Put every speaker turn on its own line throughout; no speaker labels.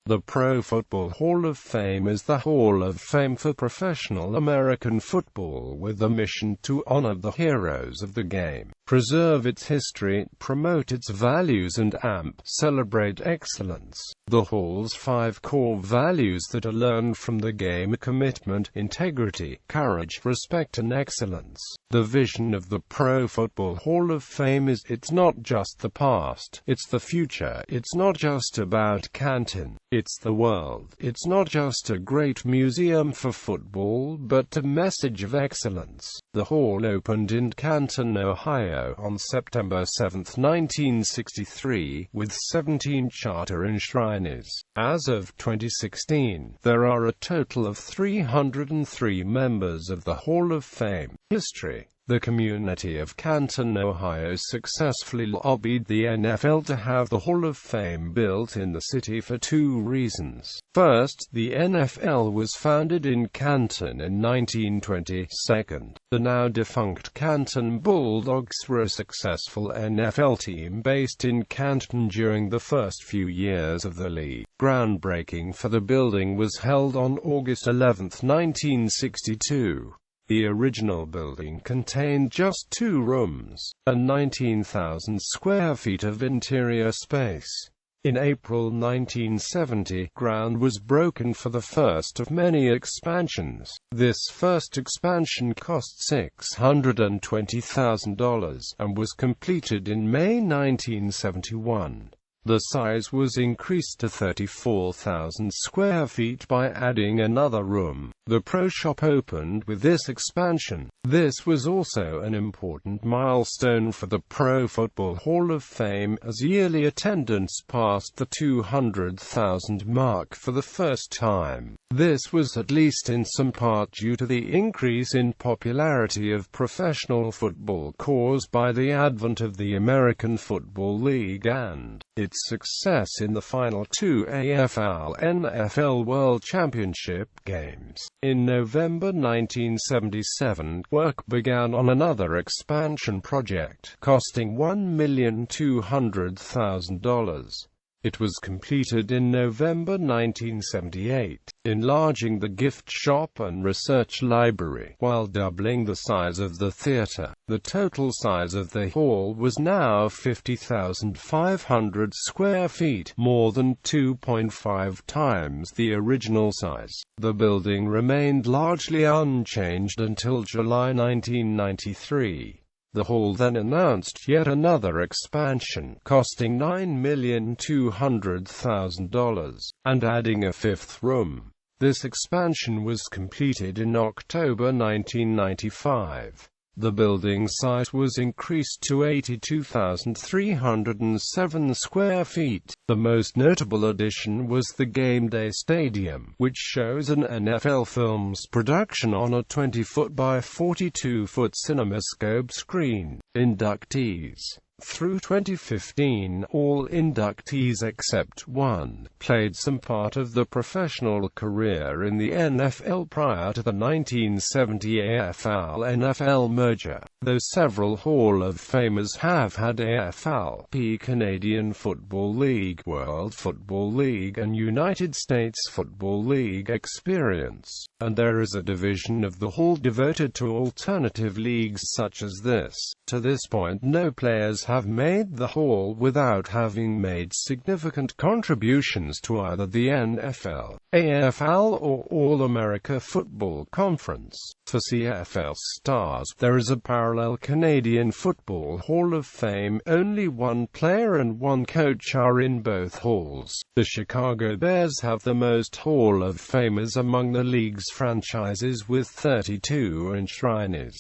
The Pro Football Hall of Fame is the Hall of Fame for professional American football with a mission to honor the heroes of the game, preserve its history, promote its values and celebrate excellence. The Hall's 5 core values that are learned from the game are commitment, integrity, courage, respect and excellence. The vision of the Pro Football Hall of Fame is, it's not just the past, it's the future. It's not just about Canton, it's the world. It's not just a great museum for football, but a message of excellence. The hall opened in Canton, Ohio on September 7, 1963, with 17 charter enshrinees. As of 2016, there are a total of 303 members of the Hall of Fame. History. The community of Canton, Ohio successfully lobbied the NFL to have the Hall of Fame built in the city for 2 reasons. First, the NFL was founded in Canton in 1920. Second, the now-defunct Canton Bulldogs were a successful NFL team based in Canton during the first few years of the league. Groundbreaking for the building was held on August 11, 1962. The original building contained just 2 rooms, and 19,000 square feet of interior space. In April 1970, ground was broken for the first of many expansions. This first expansion cost $620,000, and was completed in May 1971. The size was increased to 34,000 square feet by adding another room. The Pro Shop opened with this expansion. This was also an important milestone for the Pro Football Hall of Fame, as yearly attendance passed the 200,000 mark for the first time. This was at least in some part due to the increase in popularity of professional football caused by the advent of the American Football League and its success in the final 2 AFL-NFL World Championship games. In November 1977, work began on another expansion project, costing $1,200,000. It was completed in November 1978, enlarging the gift shop and research library, while doubling the size of the theater. The total size of the hall was now 50,500 square feet, more than 2.5 times the original size. The building remained largely unchanged until July 1993. The hall then announced yet another expansion, costing $9,200,000, and adding a 5th room. This expansion was completed in October 1995. The building size was increased to 82,307 square feet. The most notable addition was the Game Day Stadium, which shows an NFL Films production on a 20-foot by 42-foot CinemaScope screen. Inductees. Through 2015, all inductees except one played some part of the professional career in the NFL prior to the 1970 AFL-NFL merger, though several Hall of Famers have had AFL, Canadian Football League, World Football League and United States Football League experience, and there is a division of the Hall devoted to alternative leagues such as this. To this point, no players have made the Hall without having made significant contributions to either the NFL, AFL or All-America Football Conference. For CFL stars, there is a parallel Canadian Football Hall of Fame. Only one player and one coach are in both halls. The Chicago Bears have the most Hall of Famers among the league's franchises with 32 enshrinees.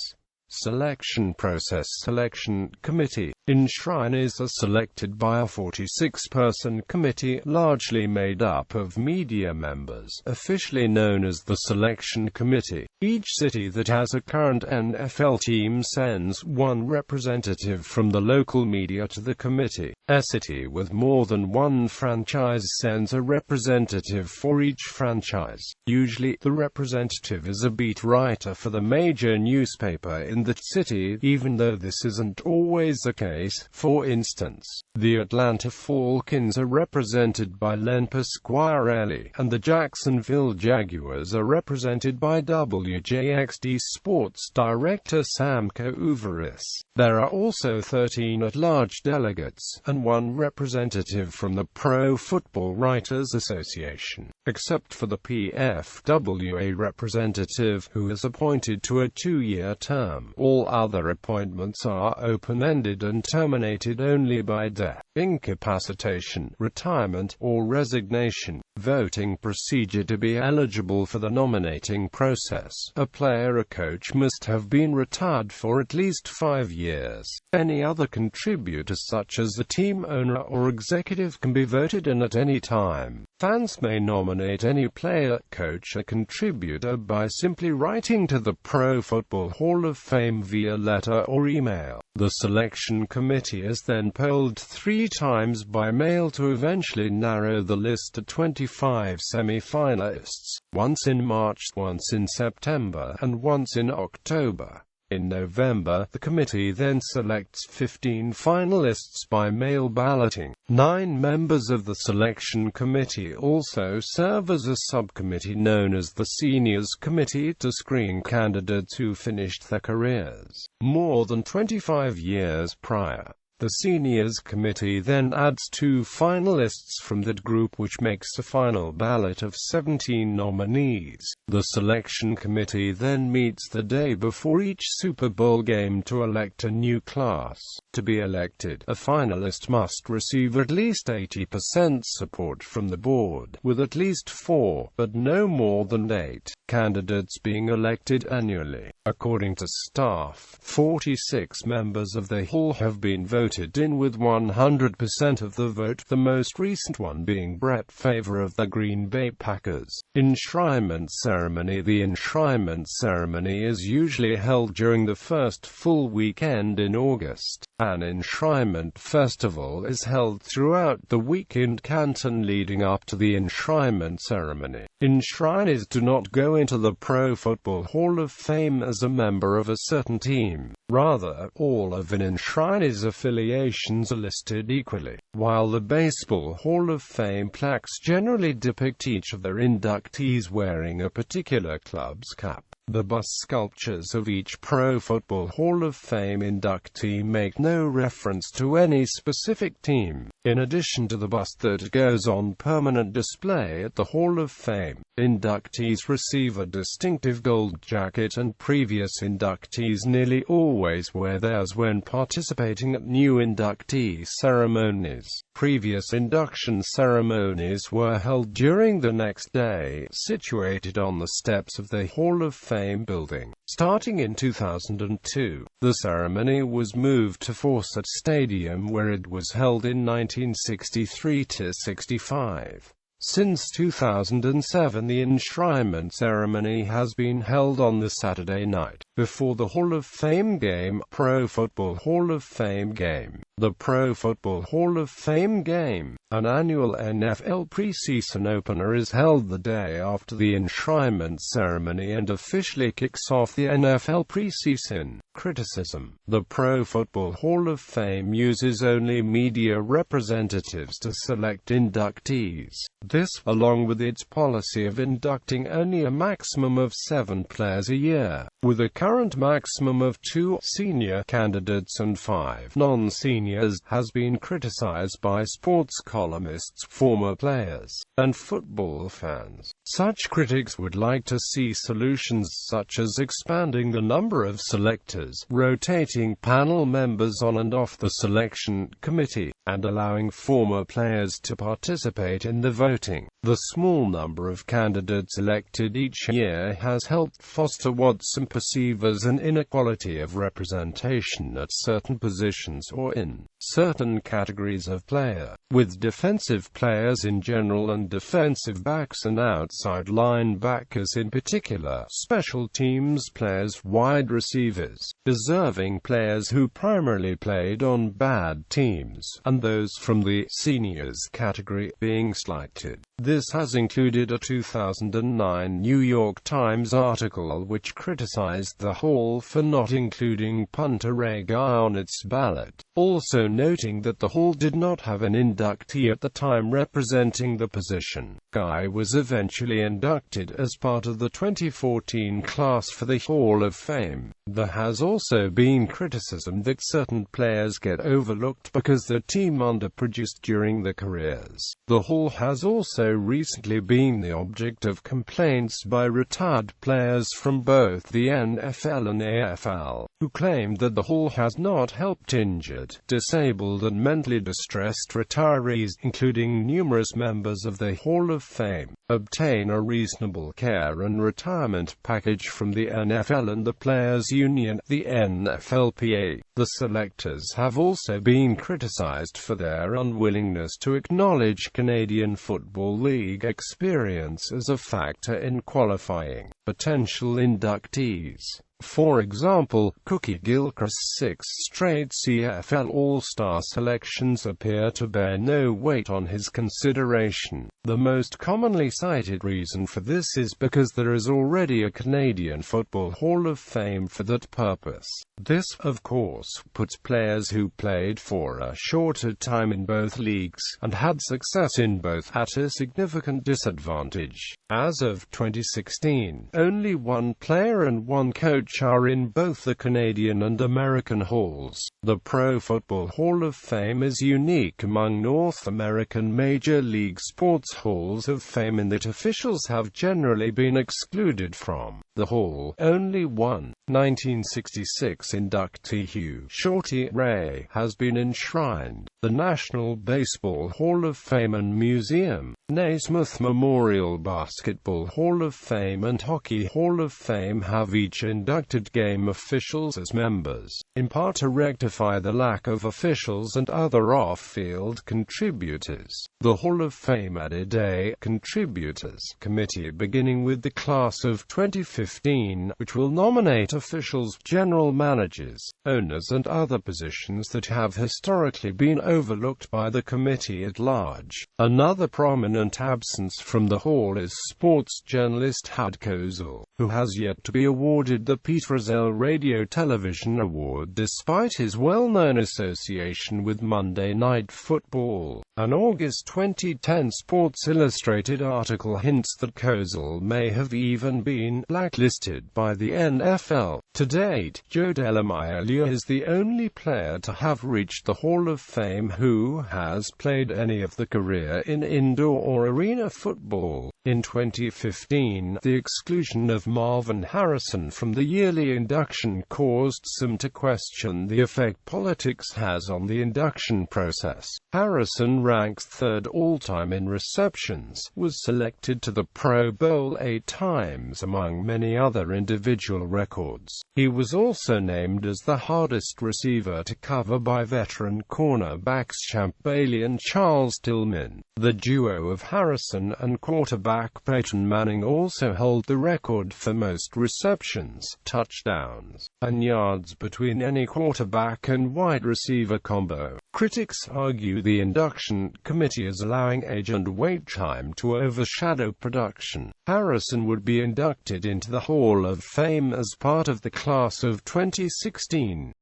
Selection process. Selection committee. Enshrinees are selected by a 46-person committee, largely made up of media members, officially known as the Selection Committee. Each city that has a current NFL team sends one representative from the local media to the committee. A city with more than one franchise sends a representative for each franchise. Usually, the representative is a beat writer for the major newspaper in the city, even though this isn't always the case. For instance, the Atlanta Falcons are represented by Len Pasquarelli, and the Jacksonville Jaguars are represented by WJXD Sports Director Samko Uveris. There are also 13 at-large delegates, and 1 representative from the Pro Football Writers Association, except for the PFWA representative, who is appointed to a 2-year term. All other appointments are open-ended and terminated only by death, incapacitation, retirement, or resignation. Voting procedure: to be eligible for the nominating process, a player or coach must have been retired for at least 5 years. Any other contributor, such as the team owner or executive, can be voted in at any time. Fans may nominate any player, coach, or contributor by simply writing to the Pro Football Hall of Fame via letter or email. The selection committee is then polled 3 times by mail to eventually narrow the list to 25 semi-finalists, once in March, once in September, and once in October. In November, the committee then selects 15 finalists by mail balloting. 9 members of the selection committee also serve as a subcommittee known as the Seniors Committee to screen candidates who finished their careers more than 25 years prior. The Seniors Committee then adds 2 finalists from that group, which makes a final ballot of 17 nominees. The Selection Committee then meets the day before each Super Bowl game to elect a new class. To be elected, a finalist must receive at least 80% support from the board, with at least 4, but no more than 8, candidates being elected annually. According to staff, 46 members of the Hall have been voted in with 100% of the vote, the most recent one being Brett Favre of the Green Bay Packers. Enshrinement Ceremony: the Enshrinement Ceremony is usually held during the first full weekend in August. An Enshrinement Festival is held throughout the week in Canton leading up to the Enshrinement Ceremony. Enshrinees do not go into the Pro Football Hall of Fame as a member of a certain team. Rather, all of an enshrinee's affiliations are listed equally. While the Baseball Hall of Fame plaques generally depict each of their inductees wearing a particular club's cap, the bust sculptures of each Pro Football Hall of Fame inductee make no reference to any specific team. In addition to the bust that goes on permanent display at the Hall of Fame, inductees receive a distinctive gold jacket, and previous inductees nearly always wear theirs when participating at new inductee ceremonies. Previous induction ceremonies were held during the next day, situated on the steps of the Hall of Fame building. Starting in 2002, the ceremony was moved to Fawcett Stadium, where it was held in 1963–65. Since 2007, the Enshrinement Ceremony has been held on the Saturday night before the Hall of Fame game, Pro Football Hall of Fame game. The Pro Football Hall of Fame game, an annual NFL preseason opener, is held the day after the Enshrinement Ceremony and officially kicks off the NFL preseason. Criticism: the Pro Football Hall of Fame uses only media representatives to select inductees. This, along with its policy of inducting only a maximum of 7 players a year, with a current maximum of 2 senior candidates and 5 non-seniors, has been criticized by sports columnists, former players, and football fans. Such critics would like to see solutions such as expanding the number of selectors, rotating panel members on and off the selection committee, and allowing former players to participate in the voting. The small number of candidates elected each year has helped foster what some perceive as an inequality of representation at certain positions or in certain categories of player, with defensive players in general and defensive backs and outside linebackers in particular, special teams players, wide receivers, deserving players who primarily played on bad teams, and those from the seniors category being slighted. This has included a 2009 New York Times article which criticized the Hall for not including punter Ray Guy on its ballot, also noting that the Hall did not have an inductee at the time representing the position. Guy was eventually inducted as part of the 2014 class for the Hall of Fame. There has also been criticism that certain players get overlooked because their team underproduced during their careers. The Hall has also recently been the object of complaints by retired players from both the NFL and AFL, who claimed that the Hall has not helped injured, disabled and mentally distressed retirees, including numerous members of the Hall of Fame, obtain a reasonable care and retirement package from the NFL and the Players Union, the NFLPA. The selectors have also been criticized for their unwillingness to acknowledge Canadian Football League experience as a factor in qualifying potential inductees. For example, Cookie Gilchrist's 6 straight CFL All-Star selections appear to bear no weight on his consideration. The most commonly cited reason for this is because there is already a Canadian Football Hall of Fame for that purpose. This, of course, puts players who played for a shorter time in both leagues, and had success in both, at a significant disadvantage. As of 2016, only one player and one coach are in both the Canadian and American halls. The Pro Football Hall of Fame is unique among North American Major League Sports Halls of Fame in that officials have generally been excluded from the hall. Only one 1966 inductee, Hugh "Shorty" Ray, has been enshrined. The National Baseball Hall of Fame and Museum, Naismith Memorial Basketball Hall of Fame and Hockey Hall of Fame have each inducted game officials as members, in part to rectify the lack of officials and other off-field contributors. The Hall of Fame added a contributors committee beginning with the class of 2015, which will nominate officials, general managers, owners and other positions that have historically been overlooked by the committee at large. Another prominent absence from the hall is sports journalist Had Kozel, who has yet to be awarded the Peter Rozelle Radio Television Award despite his well-known association with Monday Night Football. An August 2010 Sports Illustrated article hints that Kozel may have even been blacklisted by the NFL. To date, Joe DeLamielleure is the only player to have reached the Hall of Fame who has played any of the career in indoor or arena football. In 2015, the exclusion of Marvin Harrison from the yearly induction caused some to question the effect politics has on the induction process. Harrison, ranked 3rd all-time in receptions, was selected to the Pro Bowl 8 times among many other individual records. He was also named as the hardest receiver to cover by veteran cornerbacks Champ Bailey and Charles Tillman. The duo of Harrison and quarterback Peyton Manning also hold the record for most receptions, touchdowns, and yards between any quarterback and wide receiver combo. Critics argue the induction committee is allowing age and wait time to overshadow production. Harrison would be inducted into the Hall of Fame as part of the class of 2016.